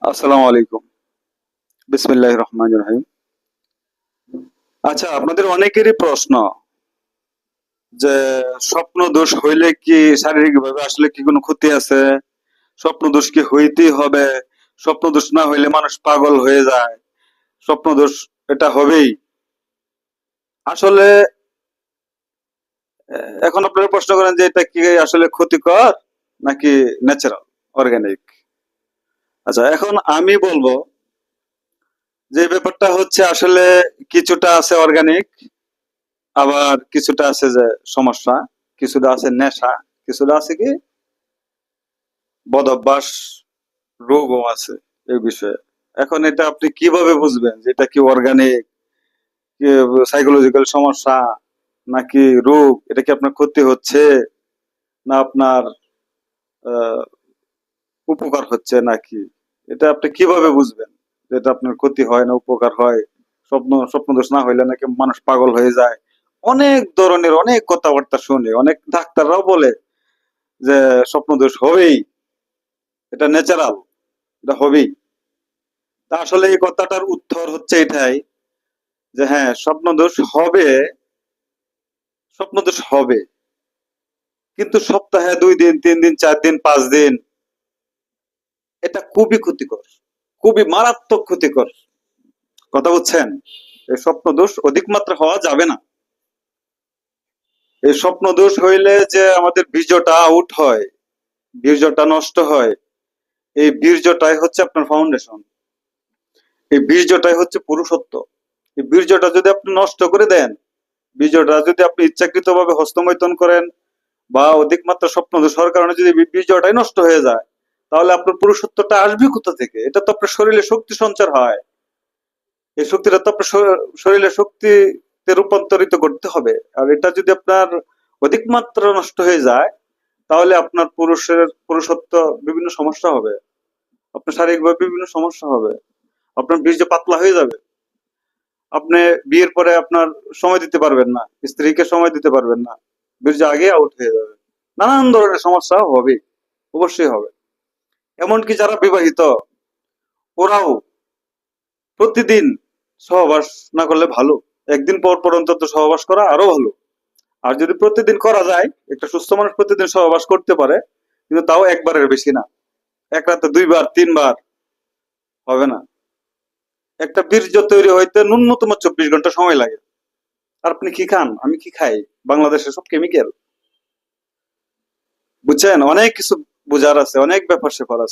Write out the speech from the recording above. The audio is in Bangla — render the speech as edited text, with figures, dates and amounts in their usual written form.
আসসালামু আলাইকুম। বিসমিল্লাহির রহমানির রহিম। আচ্ছা, আপনাদের অনেকেরই প্রশ্ন যে স্বপ্ন দোষ হইলে কি শারীরিকভাবে আসলে কি কোনো ক্ষতি আছে? স্বপ্ন দোষ কি হইতেই হবে? স্বপ্ন দোষ না হইলে মানুষ পাগল হয়ে যায়। স্বপ্ন দোষ এটা হবেই। আসলে এখন আপনারা প্রশ্ন করেন যে এটা কি আসলে ক্ষতিকর নাকি ন্যাচারাল, অর্গানিক? আচ্ছা, এখন আমি বলবো যে ব্যাপারটা হচ্ছে আসলে কিছুটা আছে অর্গানিক, আবার কিছুটা আছে যে সমস্যা, কিছুটা আছে নেশা, কিছুটা আছে কি বদভ্যাস, রোগও আছে এই বিষয়ে। এখন এটা আপনি কিভাবে বুঝবেন যে এটা কি অর্গানিক, সাইকোলজিক্যাল সমস্যা নাকি রোগ? এটা কি আপনার ক্ষতি হচ্ছে না আপনার আহ, উপকার হচ্ছে নাকি? এটা আপনি কিভাবে বুঝবেন যে এটা আপনার ক্ষতি হয় না উপকার হয়? স্বপ্ন দোষ না হইলে নাকি মানুষ পাগল হয়ে যায়। অনেক ধরনের অনেক কথাবার্তা শুনে, অনেক ডাক্তাররাও বলে যে স্বপ্ন দোষ হবেই, এটা ন্যাচারাল, এটা হবেই। তা আসলে এই কথাটার উত্তর হচ্ছে এটাই যে হ্যাঁ, স্বপ্ন দোষ হবে, কিন্তু সপ্তাহে 2 দিন, 3 দিন, 4 দিন, 5 দিন এটা খুবই ক্ষতিকর, খুবই মারাত্মক ক্ষতিকর। কথা বুঝছেন? এই স্বপ্ন দোষ অধিক মাত্রা হওয়া যাবে না। এই স্বপ্ন দোষ হইলে যে আমাদের বীর্যটা আউট হয়, বীর্যটা নষ্ট হয়, এই বীর্যটাই হচ্ছে আপনার ফাউন্ডেশন, এই বীর্যটাই হচ্ছে পুরুষত্ব। এই বীর্যটা যদি আপনি নষ্ট করে দেন, বীর্যটা যদি আপনি ইচ্ছাকৃতভাবে হস্তমৈথুন করেন বা অধিক মাত্রা স্বপ্ন দোষের কারণে যদি বীর্যটাই নষ্ট হয়ে যায়, তাহলে আপনার পুরুষত্বটা আসবে কোথা থেকে? এটা তো আপনার শরীরে শক্তি সঞ্চার হয়, এই শক্তিটা তো আপনার শরীরে শক্তিতে রূপান্তরিত করতে হবে। আর এটা যদি আপনার অধিক মাত্রা নষ্ট হয়ে যায়, তাহলে আপনার পুরুষত্ব বিভিন্ন সমস্যা হবে, আপনার শারীরিকভাবে বিভিন্ন সমস্যা হবে, আপনার বীর্য পাতলা হয়ে যাবে, আপনি বিয়ের পরে আপনার সময় দিতে পারবেন না, স্ত্রীকে সময় দিতে পারবেন না, বীর্য আগে আউট হয়ে যাবে, নানান ধরনের সমস্যা হবে, অবশ্যই হবে। এমনকি যারা বিবাহিত, ওরাও প্রতিদিন সহবাস না করলে ভালো, একদিন পর পর অন্তত সহবাস করা আরো ভালো। আর যদি প্রতিদিন করা যায়, একটা সুস্থ মানুষ প্রতিদিন সহবাস করতে পারে, কিন্তু তাও একবারের বেশি না, এক রাতে 2 বার 3 বার হবে না। একটা বীর্য তৈরি হইতে ন্যূনতম 24 ঘন্টা সময় লাগে। আর আপনি কি খান, আমি কি খাই? বাংলাদেশে সব কেমিক্যাল। বুঝছেন? অনেক কিছু বোঝার আছে, অনেক ব্যাপার স্যাপার আছে।